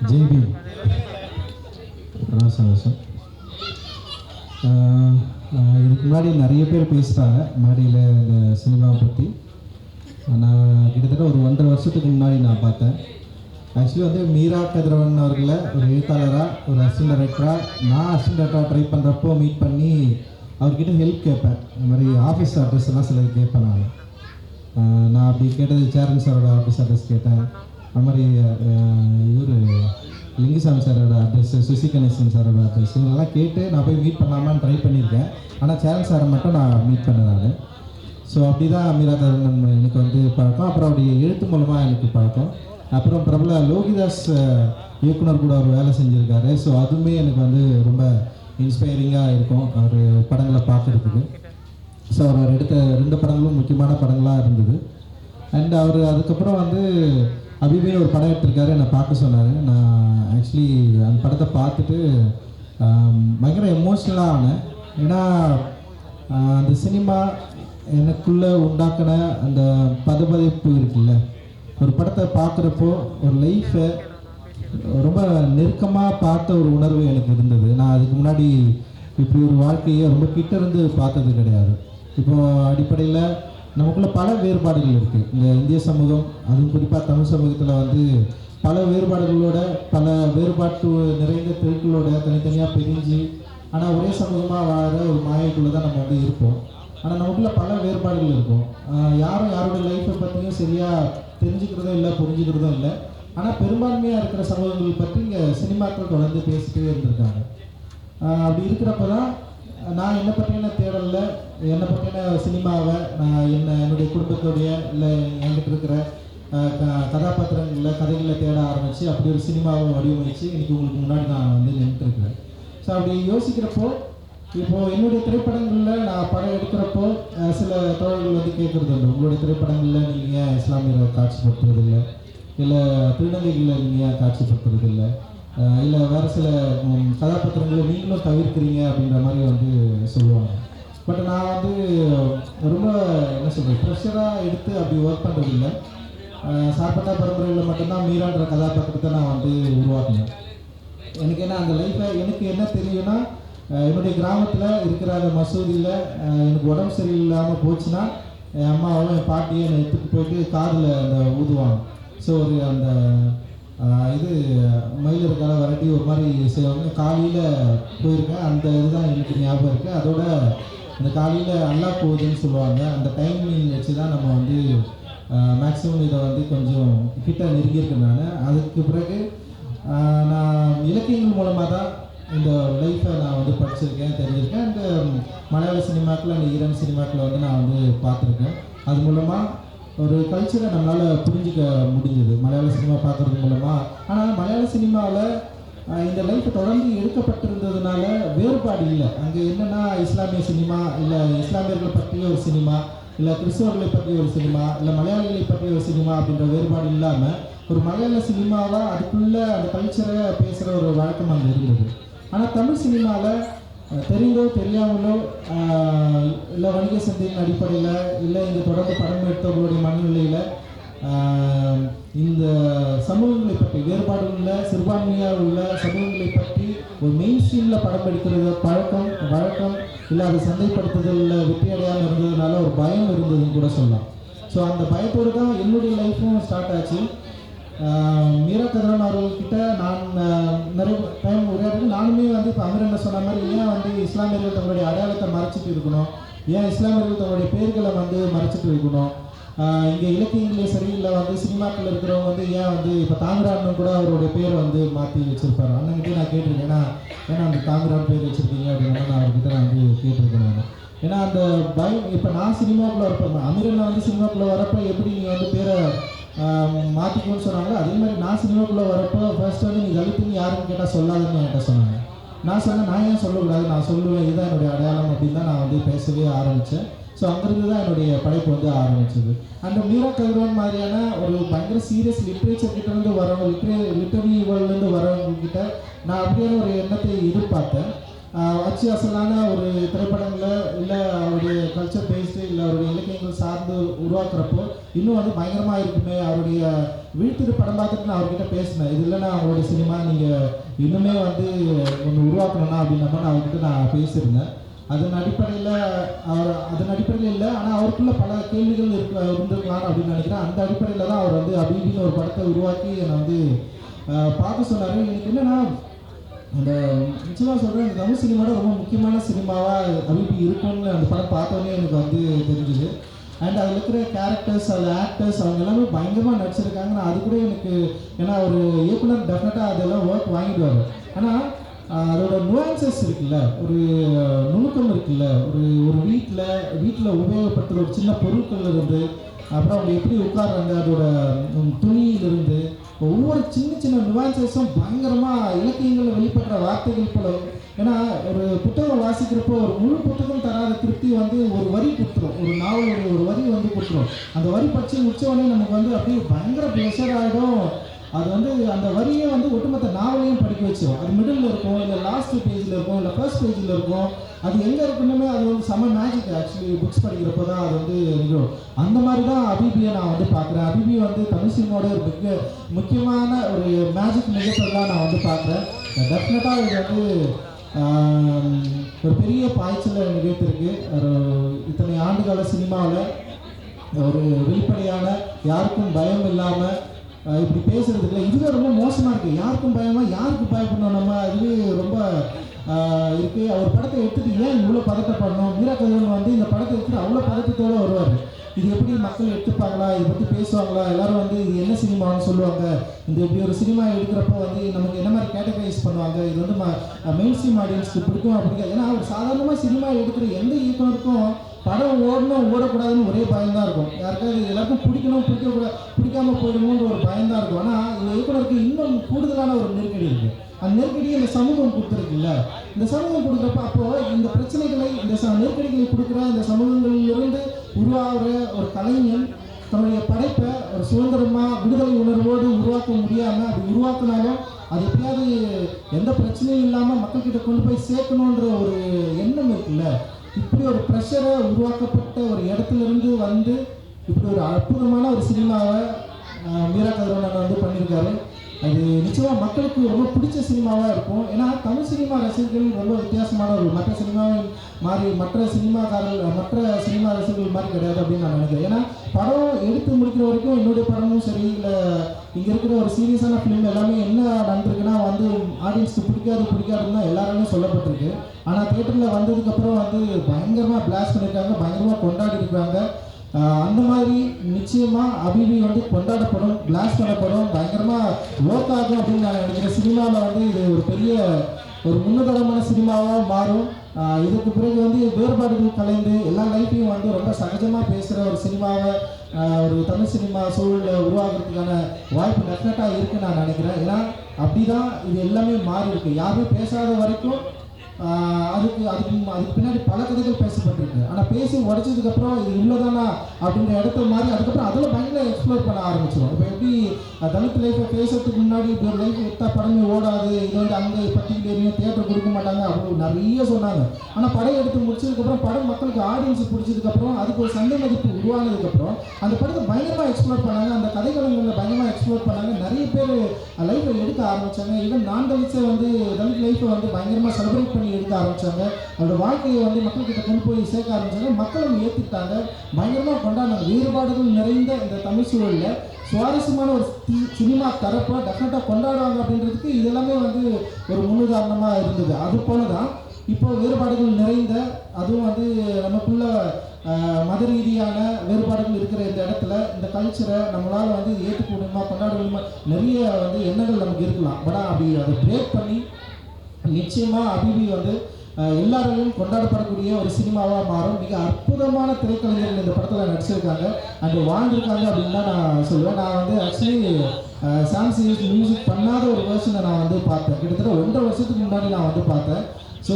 JP ராசவாசம். இதுக்கு முன்னாடி நிறைய பேர் பேசுகிறாங்க மேடையில் இந்த சினிமாவை பற்றி. நான் கிட்டத்தட்ட ஒரு 1.5 வருஷத்துக்கு முன்னாடி நான் பார்த்தேன். ஆக்சுவலி வந்து மீரா கதிரவன் அவர்களை ஒரு எழுத்தாளராக, ஒரு அசிஸ்டன்ட் டைரக்டராக, நான் அசிஸ்டன்ட் டைரக்டராக ட்ரை பண்ணுறப்போ மீட் பண்ணி அவர்கிட்ட ஹெல்ப் கேட்பேன். இந்த மாதிரி ஆஃபீஸ் அட்ரஸ் எல்லாம் சிலது கேட்பேன். நான் அப்படி கேட்டது சேரன் சாரோட ஆஃபீஸ் அட்ரஸ் கேட்டேன். அது மாதிரி இவர் லிங்குசாமி சாரோட அட்ரஸ், சுசி கணேசன் சாரோட அட்ரஸ், இவங்கெல்லாம் கேட்டு நான் போய் மீட் பண்ணலாமான்னு ட்ரை பண்ணியிருக்கேன். ஆனால் சேரன் சாரை மட்டும் நான் மீட் பண்ணேன் நான். ஸோ அப்படி தான் மீரா கதிரவன் எனக்கு வந்து பழக்கம். அப்புறம் அவருடைய எழுத்து மூலமாக எனக்கு பழக்கம். அப்புறம் பிரபல லோகிதாஸ் இயக்குனர் கூட அவர் வேலை செஞ்சுருக்காரு. ஸோ அதுவுமே எனக்கு வந்து ரொம்ப இன்ஸ்பைரிங்காக இருக்கும் அவர் படங்களை பார்க்குறதுக்கு. ஸோ அவர் எடுத்த 2 படங்களும் முக்கியமான படங்களாக இருந்தது. அண்ட் அவர் அதுக்கப்புறம் வந்து அபிபின்னு ஒரு படம் எடுத்திருக்காரு, என்னை பார்க்க சொன்னார். நான் ஆக்சுவலி அந்த படத்தை பார்த்துட்டு பயங்கர எமோஷ்னலாக ஆனேன். ஏன்னா அந்த சினிமா எனக்குள்ளே உண்டாக்கின அந்த பதப்பதைப்பு இருக்குல்ல, ஒரு படத்தை பார்க்குறப்போ ஒரு லைஃப்பை ரொம்ப நெருக்கமாக பார்த்த ஒரு உணர்வு எனக்கு இருந்தது. நான் அதுக்கு முன்னாடி இப்படி ஒரு வாழ்க்கையை ரொம்ப கிட்ட இருந்து பார்த்தது கிடையாது. இப்போது அடிப்படையில் நமக்குள்ள பல வேறுபாடுகள் இருக்குது. இந்த இந்திய சமூகம், அதுவும் குறிப்பாக தமிழ் சமூகத்தில் வந்து பல வேறுபாடுகளோட, பல வேறுபாட்டு நிறைந்த தெருக்களோட தனித்தனியாக பிரிஞ்சு ஆனால் ஒரே சமூகமாக வாழற ஒரு மாயைக்குள்ளே தான் நம்ம வந்து இருப்போம். ஆனால் நமக்குள்ள பல வேறுபாடுகள் இருக்கும். யாரும் யாரோட லைஃப்பை பற்றியும் சரியாக தெரிஞ்சுக்கிறதும் இல்லை, புரிஞ்சுக்கிறதும் இல்லை. ஆனால் பெரும்பான்மையாக இருக்கிற சமூகங்கள் பற்றி இங்கே சினிமாக்கள் தொடர்ந்து பேசிகிட்டே இருந்திருக்காங்க. அப்படி இருக்கிறப்ப தான் நான் என்னை பற்றின தேடலில், என்னை பற்றின சினிமாவை நான் என்னுடைய குடும்பத்தோடைய இல்லை என்கிட்ட இருக்கிற கதாபாத்திரங்களில் கதைகளில் தேட ஆரம்பித்து அப்படி ஒரு சினிமாவை வடிவமைச்சு இன்றைக்கி உங்களுக்கு முன்னாடி நான் வந்து நின்றுருக்கிறேன். ஸோ அப்படி யோசிக்கிறப்போ இப்போது என்னுடைய திரைப்படங்களில் நான் படம் எடுக்கிறப்போ சில தோழர்கள் வந்து கேட்குறது உண்டு, உங்களுடைய திரைப்படங்களில் நீங்கள் ஏன் இஸ்லாமியரை காட்சிப்படுத்துறதில்லை, இல்லை திருநங்கைகளில் நீங்கள் ஏன் காட்சிப்படுத்துறதில்லை, இல்லை வேறு சில கதாபாத்திரங்களை நீங்களும் தவிர்க்கிறீங்க அப்படின்ற மாதிரி வந்து சொல்லுவாங்க. பட் நான் வந்து ரொம்ப என்ன சொல்கிறது, ப்ரெஷராக எடுத்து அப்படி ஒர்க் பண்ணுறதில்லை. சார்பட்டா பரம்பரையில் மட்டும்தான் மீரான்ற கதாபாத்திரத்தை நான் வந்து உருவாக்கினேன். எனக்கு என்ன அந்த லைஃப்பை எனக்கு என்ன தெரியும்னா, என்னுடைய கிராமத்தில் இருக்கிற அந்த மசூதியில் எனக்கு உடம்பு சரியில்லாமல் போச்சுன்னா என் அம்மாவும் என் பாட்டியும் என்னை எடுத்துகிட்டு போயிட்டு காதில் அந்த ஊதுவாங்க. ஸோ ஒரு அந்த இது மயிலிறக்கால வரட்டி ஒரு மாதிரி செய்வாங்க. காலையில் போயிருக்கேன், அந்த இதுதான் எனக்கு ஞாபகம் இருக்குது. அதோட இந்த காலையில் அல்லா போகுதுன்னு சொல்லுவாங்க. அந்த டைமிங் வச்சு தான் நம்ம வந்து மேக்ஸிமம் இதை வந்து கொஞ்சம் கிட்ட நெருங்கியிருக்கேன் நான். அதுக்கு பிறகு நான் இலக்கியங்கள் மூலமாக தான் இந்த லைஃப்பை நான் வந்து படிச்சிருக்கேன், தெரிஞ்சிருக்கேன். இந்த மலையாள சினிமாக்கள், அந்த ஈரான் சினிமாக்களை வந்து நான் வந்து பார்த்துருக்கேன். அது மூலமாக ஒரு கல்ச்சரை நம்மளால் புரிஞ்சிக்க முடிஞ்சது மலையாள சினிமா பார்க்குறது மூலமாக. ஆனால் மலையாள சினிமாவில் இந்த லைஃப் தொடர்ந்து எடுக்கப்பட்டிருந்ததுனால வேறுபாடு இல்லை. அங்கே என்னென்னா இஸ்லாமிய சினிமா, இல்லை இஸ்லாமியர்களை பற்றிய ஒரு சினிமா, இல்லை கிறிஸ்தவர்களை பற்றிய ஒரு சினிமா, இல்லை மலையாளிகளை பற்றிய ஒரு சினிமா அப்படின்ற வேறுபாடு இல்லாமல் ஒரு மலையாள சினிமாவாக அதுக்குள்ளே அந்த கல்ச்சரை பேசுகிற ஒரு வழக்கம் அங்கே இருந்தது. ஆனால் தமிழ் சினிமாவில் தெரிந்தோ தெரியாமலோ இல்லை வணிக சந்தையின் அடிப்படையில், இல்லை இங்கே தொடர்ந்து படம் எடுத்தவர்களுடைய மனநிலையில் இந்த சமூகங்களை பற்றி வேறுபாடு உள்ள சிறுபான்மையாக உள்ள சமூகங்களை பற்றி ஒரு மெயின் ஸ்ட்ரீமில் படம் எடுக்கிறது வழக்கம் இல்லை அதை சந்தைப்படுத்துதலில் வெற்றி அடையாமல் இருந்ததுனால ஒரு பயம் இருந்ததுன்னு கூட சொல்லலாம். ஸோ அந்த பயத்தோடு தான் என்னுடைய லைஃப்பும் ஸ்டார்ட் ஆச்சு. மீரா கதிரவன் அவர்கள்கிட்ட நான் நிறைய டைம் உரையாடுறது. நானுமே வந்து இப்போ அமீர் என்ன சொன்ன மாதிரி ஏன் வந்து இஸ்லாமியர்கள் தங்களுடைய அடையாளத்தை மறைச்சிட்டு இருக்கணும், ஏன் இஸ்லாமியர்கள் தங்களுடைய பேர்களை வந்து மறைச்சிட்டு இருக்கணும், இங்கே இலக்கியங்களே சரி இல்லை வந்து சினிமாக்கள் இருக்கிறவங்க வந்து ஏன் வந்து இப்போ தாமிரான்னு கூட அவருடைய பேரை வந்து மாற்றி வச்சுருப்பாரு. அண்ணன்கிட்டே நான் கேட்டிருக்கேன், ஏன்னா அந்த தாமிரான் பேர் வச்சுருக்கீங்க அப்படின்னு நான் அவர்கிட்ட நான் வந்து கேட்டிருக்கேன். ஏன்னா அந்த பயம், இப்போ நான் சினிமாக்குள்ளே இருப்பேன், அமீரன் வந்து சினிமாக்குள்ளே வரப்போ எப்படி நீங்கள் வந்து பேரை மாற்றிக்கணும்னு சொன்னாங்க, அதே மாதிரி நான் சினிமாக்குள்ளே வரப்போ ஃபர்ஸ்ட் வந்து நீ தலித்துன்னு யாருன்னு கேட்டால் சொல்லாதுன்னு என்கிட்ட சொன்னாங்க. நான் சொன்னேன், நான் ஏன் சொல்லக்கூடாது, நான் சொல்லுவேன், இதுதான் என்னுடைய அடையாளம் அப்படின்னு தான் நான் வந்து பேசவே ஆரம்பித்தேன். ஸோ அங்கேருந்து தான் என்னுடைய படைப்பு வந்து ஆரம்பிச்சது. அந்த மீரா கதிரவன் மாதிரியான ஒரு பயங்கர சீரியஸ் லிட்ரேச்சர் கிட்டேருந்து வரவங்க, லிட்டரரி வேர்ல்டுலேருந்து வரவங்கக்கிட்ட நான் அப்படியான ஒரு எண்ணத்தை எதிர்பார்த்தேன். அச்சு அசலான ஒரு திரைப்படங்களை இல்லை அவருடைய கல்ச்சர் பேஸ்டு இல்லை அவருடைய இலக்கியங்கள் சார்ந்து உருவாக்குறப்போ இன்னும் வந்து பயங்கரமாக இருக்குமே. அவருடைய வீழ்த்திரு படம் பார்த்துட்டு நான் அவர்கிட்ட பேசினேன், இது இல்லைன்னா அவங்களுடைய சினிமா நீங்கள் இன்னுமே வந்து ஒன்று உருவாக்கணும்னா அப்படின்ற மாதிரி அவர்கிட்ட நான் பேசியிருந்தேன். அதன் அடிப்படையில் இல்லை, ஆனால் அவருக்குள்ள பல கேள்விகள் இருந்திருக்கலாம் அப்படின்னு நினைக்கிறேன். அந்த அடிப்படையில் தான் அவர் வந்து அபிபின்னு ஒரு படத்தை உருவாக்கி என்னை வந்து பார்க்க சொன்னார். எனக்கு என்னென்னா, அந்த நிச்சயமாக சொல்கிறேன், இந்த தமிழ் சினிமாவோட ரொம்ப முக்கியமான சினிமாவாக அபிபி இருக்கும்னு அந்த படம் பார்த்தோன்னே எனக்கு வந்து தெரிஞ்சுது. அண்ட் அதில் இருக்கிற கேரக்டர்ஸ், அதில் ஆக்டர்ஸ் அவங்க எல்லாமே பயங்கரமாக நடிச்சிருக்காங்க. நான் அது கூட எனக்கு, ஏன்னா ஒரு இயக்குனர் டெஃபினட்டாக அதெல்லாம் ஒர்க் வாங்கிடுவார். ஆனால் அதோட நுவான்சஸ் இருக்குல்ல, ஒரு நுணுக்கம் இருக்குல்ல, ஒரு வீட்டில் உபயோகப்படுத்துகிற ஒரு சின்ன பொருட்கள் இருந்து, அப்புறம் அவங்க எப்படி உட்கார்றாங்க, அதோட துணியிலிருந்து ஒவ்வொரு சின்ன நுவான்சஸும் பயங்கரமாக இலக்கியங்களில் வெளிப்படுற வார்த்தைகள் போல. ஏன்னா ஒரு புத்தகம் வாசிக்கிறப்போ ஒரு முழு புத்தகம் தராத திருப்தி வந்து ஒரு வரி கொடுத்துரும், ஒரு நாவலுடைய ஒரு வரி வந்து கொடுத்துரும். அந்த வரி படித்து முடித்தவொடனே நமக்கு வந்து அப்படியே பயங்கர ப்ளஷர் ஆகிடும். அது வந்து அந்த வரியை வந்து ஒட்டுமொத்த நாவலையும் படிக்க வச்சிடும். அது மிடில் இருக்கும், இல்லை லாஸ்ட் பேஜில் இருக்கும், இல்லை ஃபர்ஸ்ட் பேஜில் இருக்கும். அது எங்கே இருக்குன்னு அது வந்து செம்ம மேஜிக். ஆக்சுவலி புக்ஸ் படிக்கிறப்போ தான் அது வந்து நிகழும். அந்த மாதிரி தான் அபிபியை நான் வந்து பார்க்குறேன். அபிபி வந்து தமிழ் சினிமாவோட ஒரு முக்கியமான ஒரு மேஜிக் நிகழ்ச்சியாக நான் வந்து பார்க்குறேன். டெஃபினட்டாக இது வந்து ஒரு பெரிய பாய்ச்சலை நிகழ்த்திருக்கு. இத்தனை ஆண்டுகால சினிமாவில் ஒரு வெளிப்படையான, யாருக்கும் பயம் இல்லாமல் இப்படி பேசுறதுக்குள்ள இதுவே ரொம்ப மோசமாக இருக்குது. யாருக்கும் பயமாக, யாருக்கு பயப்படணும் நம்ம, இது ரொம்ப இருக்குது. அவர் படத்தை எடுத்துகிட்டு ஏன் இவ்வளோ பதட்டப்படணும்? மீரா கதிரவன் வந்து இந்த படத்தை எடுத்துகிட்டு அவ்வளோ பதட்டத்தோடு வருவார். இது எப்படி மக்கள் எடுத்துப்பாங்களா, இதை பற்றி பேசுவாங்களா, எல்லோரும் வந்து இது என்ன சினிமான்னு சொல்லுவாங்க, இந்த இப்படி ஒரு சினிமா எடுக்கிறப்போ வந்து நமக்கு என்ன மாதிரி கேட்டகரைஸ் பண்ணுவாங்க, இது வந்து மெயின் ஸ்ட்ரீம் ஆடியன்ஸ்க்கு பிடிக்கும் அப்படிங்க. ஏன்னா அவர் சாதாரணமாக சினிமா எடுக்கிற எந்த இயக்குனருக்கும் படம் ஓடணும் ஓடக்கூடாதுன்னு ஒரே பயம்தான் இருக்கும். யாருக்காவது எல்லாருக்கும் பிடிக்கணும், பிடிக்காமல் போயிடுமோன்ற ஒரு பயம்தான் இருக்கும். ஆனால் இந்த இயக்குனருக்கு இன்னும் கூடுதலான ஒரு நெருக்கடி இருக்குது. அந்த நெருக்கடியை இந்த சமூகம் கொடுத்துருக்குல்ல, இந்த சமூகம் கொடுக்குறப்ப அப்போது இந்த பிரச்சனைகளை, இந்த நெருக்கடிகளை கொடுக்குற இந்த சமூகங்களிலிருந்து உருவாகிற ஒரு கலைஞன் தன்னுடைய படைப்பை ஒரு சுதந்திரமாக விடுதலை உணர்வோடு உருவாக்க முடியாமல், அப்படி உருவாக்கினாலும் அது எப்படியாவது எந்த பிரச்சனையும் இல்லாமல் மக்கள்கிட்ட கொண்டு போய் சேர்க்கணுன்ற ஒரு எண்ணம் இருக்குல்ல, இப்படி ஒரு ப்ரெஷரை உருவாக்கப்பட்ட ஒரு இடத்துலேருந்து வந்து இப்படி ஒரு அற்புதமான ஒரு சினிமாவை மீரா கதிரவன் வந்து பண்ணியிருக்காரு. அது நிச்சயமாக மக்களுக்கு ரொம்ப பிடிச்ச சினிமாவாக இருக்கும். ஏன்னா தமிழ் சினிமா ரசிகர்கள் ரொம்ப வித்தியாசமானவர்கள். மற்ற சினிமாவை மாதிரி, மற்ற சினிமா ரசிகர்கள் மாதிரி கிடையாது அப்படின்னு நான் நினைக்கிறேன். ஏன்னா படம் எடுத்து முடிக்கிற வரைக்கும் என்னுடைய படமும் சரி, இல்லை இங்கே இருக்கிற ஒரு சீரியஸான ஃபிலிம் எல்லாமே என்ன நடந்திருக்குன்னா வந்து ஆடியன்ஸ்க்கு பிடிக்காதுன்னு தான் எல்லாருமே சொல்லப்பட்டிருக்கு. ஆனால் தியேட்டரில் வந்ததுக்கப்புறம் வந்து பயங்கரமாக பிளாஸ்ட் பண்ணியிருக்காங்க, பயங்கரமாக கொண்டாடி இருக்காங்க. அந்த மாதிரி நிச்சயமாக அபிபி வந்து கொண்டாடப்படும், பிளாஸ் பண்ணப்படும், பயங்கரமாக ஒர்க் ஆகும் அப்படின்னு நான் நினைக்கிறேன். சினிமாவில் வந்து இது ஒரு பெரிய ஒரு முன்னுதாரணமான சினிமாவாக மாறும். இதுக்கு பிறகு வந்து வேறுபாடுகள் கலைந்து எல்லா லைஃப்பையும் வந்து ரொம்ப சகஜமாக பேசுகிற ஒரு சினிமாவை ஒரு தமிழ் சினிமா சூழலில் உருவாகிறதுக்கான வாய்ப்பு டெஃபினட்டாக இருக்குன்னு நான் நினைக்கிறேன். ஏன்னா அப்படி தான் இது எல்லாமே மாறி இருக்கு. யாருமே பேசாத வரைக்கும் அதுக்கு பின்னாடி பல கதைகள் பேசப்பட்டிருக்கு. ஆனால் பேசி உடைச்சதுக்கப்புறம் இது இவ்வளோதானா அப்படின்ற இடத்துல மாதிரி அதுக்கப்புறம் அதில் பயங்கர எக்ஸ்ப்ளோர் பண்ண ஆரம்பிச்சிடும். இப்போ எப்படி தலித் லைஃப்பை பேசுறதுக்கு முன்னாடி இப்போ ஒரு லைஃப் எடுத்தால் படமே ஓடாது, இது வந்து அங்கே பர்டிகுலர் ஏரியா தியேட்டர் கொடுக்க மாட்டாங்க அப்படின்னு நிறைய சொன்னாங்க. ஆனால் படம் எடுத்து முடிச்சதுக்கப்புறம் படம் மக்களுக்கு ஆடியன்ஸுக்கு பிடிச்சதுக்கப்புறம் அதுக்கு ஒரு சந்தை மதிப்பு உருவானதுக்கப்புறம் அந்த படத்தை பயங்கரமாக எக்ஸ்ப்ளோர் பண்ணாங்க. அந்த கதைக்களங்களில் பயங்கரமாக எக்ஸ்ப்ளோர் பண்ணாங்க. நிறைய பேர் லைஃப்பை எடுக்க ஆரம்பித்தாங்க. ஈவன் நான் தலித்தை வந்து தலித் லைஃப்பை வந்து பயங்கரமாக செலிப்ரேட் பண்ணி எடுக்க ஆரம்பித்தாங்க. அவரோட வாழ்க்கையை வந்து மக்கள்கிட்ட கொண்டு போய் சேர்க்க ஆரம்பித்தாங்க. மக்களும் ஏற்றுக்கிட்டாங்க, பயங்கரமாக கொண்டாடினாங்க. வேறுபாடுகள் நிறைந்த இந்த தமிழ் சூழலில் சுவாரஸ்யமான ஒரு சினிமா தரப்பை டெஃபினட்டாக கொண்டாடுவாங்க அப்படின்றதுக்கு இதெல்லாமே வந்து ஒரு முன்னுதாரணமாக இருந்தது. அது போல தான் இப்போ வேறுபாடுகள் நிறைந்த, அதுவும் வந்து நமக்குள்ள மத ரீதியான வேறுபாடுகள் இருக்கிற இந்த இடத்துல இந்த கல்ச்சரை நம்மளால் வந்து ஏற்றுக்க முடியுமா, கொண்டாட முடியுமா, நிறைய வந்து எண்ணங்கள் நமக்கு இருக்கலாம். பட் அப்படி அதை பிரேக் பண்ணி நிச்சயமாக அபிபி வந்து எல்லாராலும் கொண்டாடப்படக்கூடிய ஒரு சினிமாவாக மாறும். மிக அற்புதமான திரைக்கலைஞர்கள் இந்த படத்தில் நடிச்சிருக்காங்க, அங்கே வாழ்ந்துருக்காங்க அப்படின்னு தான் நான் சொல்லுவேன். நான் வந்து ஆக்சுவலி சாம் சீரிஸ் மியூசிக் பண்ணாத ஒரு வேர்ஷனை நான் வந்து பார்த்தேன். கிட்டத்தட்ட 1.5 வருஷத்துக்கு முன்னாடி நான் வந்து பார்த்தேன். ஸோ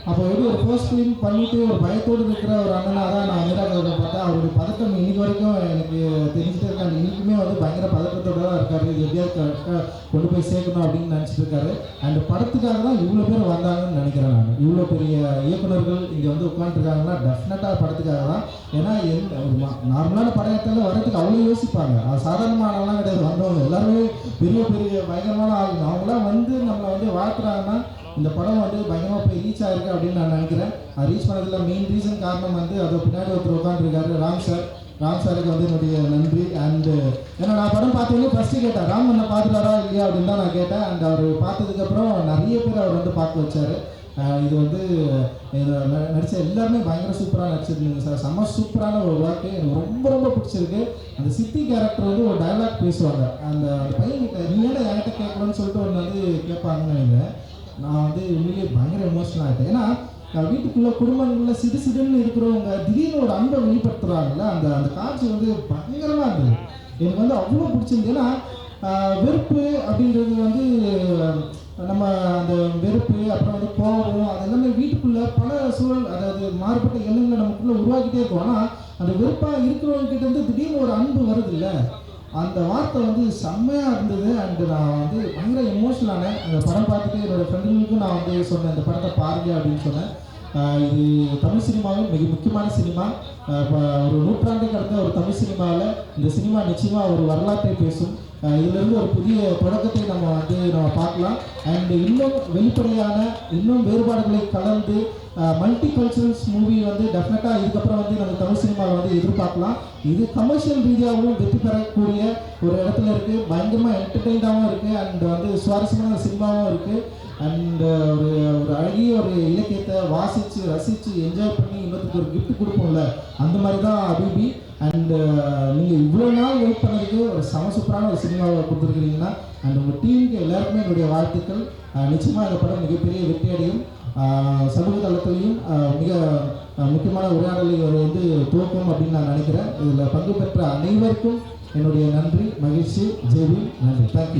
அப்போ எப்படி ஒரு ஃபர்ஸ்ட் ஃபிலிம் பண்ணிட்டு ஒரு பயத்தோடு இருக்கிற ஒரு அண்ணனாக தான் நான் மீராக பார்த்தேன். அவருடைய பதட்டம் இன்னைக்கு வரைக்கும் எனக்கு தெரிஞ்சுட்டே இருக்காங்க. இன்றைக்குமே வந்து பயங்கர பதட்டத்தோடு தான் இருக்காரு. இது எப்படியாவது கரெக்டாக கொண்டு போய் சேர்க்கணும் அப்படின்னு நினச்சிட்டு இருக்காரு. அண்ட் படத்துக்காக தான் இவ்வளோ பேர் வந்தாங்கன்னு நினைக்கிறேன். நான் இவ்வளோ பெரிய இயக்குநர்கள் இங்கே வந்து உட்காந்துருக்காங்கன்னா டெஃபினட்டாக படத்துக்காக தான். ஏன்னா நார்மலான படத்தில் வர்றதுக்கு அவ்வளோ யோசிப்பாங்க. அது சாதாரணமானவங்களாம் கிடையாது. வந்தவங்க எல்லாருமே பெரிய பெரிய பயங்கரமான ஆளுங்க. அவங்களாம் வந்து நம்மளை வந்து வாழ்த்துறாங்கன்னா இந்த படம் வந்து பயங்கரமாக போய் ரீச் ஆகிருக்கு அப்படின்னு நான் நினைக்கிறேன். அது ரீச் பண்ணதில் மெயின் ரீசன் காரணம் வந்து அது பின்னாடி ஒருத்தர் உட்காந்துருக்காரு, ராம் சாருக்கு வந்து என்னுடைய நன்றி. அண்டு ஏன்னா நான் படம் பார்த்தோன்னே ஃபஸ்ட்டு கேட்டேன், ராம் என்ன பார்த்துட்டாரா இல்லையா அப்படின்னு தான் நான் கேட்டேன். அண்ட் அவர் பார்த்ததுக்கப்புறம் நிறைய பேர் அவர் வந்து பார்க்க வச்சார். இது வந்து நடித்த எல்லாருமே பயங்கர சூப்பராக நடிச்சிருந்தீங்க சார். செம்ம சூப்பரான ஒரு ஒர்க்கு. எனக்கு ரொம்ப ரொம்ப பிடிச்சிருக்கு. அந்த சித்தி கேரக்டர் வந்து ஒரு டைலாக் பேசுவாங்க. அந்த பையன்கிட்ட நீ ஏன்னா என்கிட்ட கேட்கணும்னு சொல்லிட்டு ஒன்று வந்து கேட்பாங்கன்னு நினைக்கிறேன். நான் வந்து உண்மையிலேயே பயங்கர எமோஷனல் ஆகிட்டேன். ஏன்னா வீட்டுக்குள்ளே குடும்பங்களில் சிடுன்னு இருக்கிறவங்க திடீர்னு ஒரு அன்பை வெளிப்படுத்துகிறாங்கல்ல, அந்த அந்த காட்சி வந்து பயங்கரமாக இருந்தது. எனக்கு வந்து அவ்வளோ பிடிச்சிருந்து. ஏன்னா வெறுப்பு அப்படின்றது வந்து நம்ம அந்த வெறுப்பு அப்புறம் வந்து கோபம் அதெல்லாமே வீட்டுக்குள்ளே பல சூழல், அதாவது மாறுபட்ட எண்ணங்களை நமக்குள்ளே உருவாக்கிட்டே இருக்கும். ஆனால் அந்த வெறுப்பாக இருக்கிறவங்ககிட்ட இருந்து திடீர்னு ஒரு அன்பு வருது இல்லை, அந்த வார்த்தை வந்து செம்மையாக இருந்தது. அண்டு நான் வந்து பயங்கர எமோஷனலானேன். அந்த படம் பார்த்துட்டு என்னோடய ஃப்ரெண்டுங்களுக்கும் நான் வந்து சொன்னேன் இந்த படத்தை பாருங்க அப்படின்னு சொன்னேன். இது தமிழ் சினிமாவில் மிக முக்கியமான சினிமா. ஒரு நூற்றாண்டை கடந்த ஒரு தமிழ் சினிமாவில் இந்த சினிமா நிச்சயமாக ஒரு வரலாற்றை பேசும். இதிலிருந்து ஒரு புதிய தொடக்கத்தை நம்ம பார்க்கலாம். அண்டு இன்னும் வெளிப்படையான இன்னும் வேறுபாடுகளை கலந்து மல்டி கல்ச்சரல்ஸ் மூவி வந்து டெஃபினட்டாக இதுக்கப்புறம் வந்து நம்ம தமிழ் சினிமாவில் வந்து எதிர்பார்க்கலாம். இது கமர்ஷியல் ரீதியாகவும் வெற்றி பெறக்கூடிய ஒரு இடத்துல இருக்குது. பயங்கரமாக என்டர்டெயினாகவும் இருக்குது. அண்ட் வந்து சுவாரஸ்யமான சினிமாவும் இருக்குது. அண்ட் ஒரு ஒரு அழகிய ஒரு இலக்கியத்தை வாசித்து ரசித்து என்ஜாய் பண்ணி இன்னொருத்துக்கு ஒரு கிஃப்ட் கொடுப்போம்ல, அந்த மாதிரி தான் அபிபி. அண்டு நீங்கள் இவ்வளோ நாள் வெயிட் பண்ணதுக்கு ஒரு சூப்பரான ஒரு சினிமாவை கொடுத்துருக்கிறீங்கன்னா அண்ட் உங்கள் டீமுக்கு எல்லாருக்குமே என்னுடைய வாழ்த்துக்கள். நிச்சயமாக இந்த படம் மிகப்பெரிய வெற்றி அடையும். சமூக தளத்திலையும் மிக முக்கியமான உரையாடலை வந்து துவக்கும் அப்படின்னு நான் நினைக்கிறேன். இதில் பங்கு பெற்ற அனைவருக்கும் என்னுடைய நன்றி, மகிழ்ச்சி, ஜெய்வி, நன்றி. தேங்க்யூ.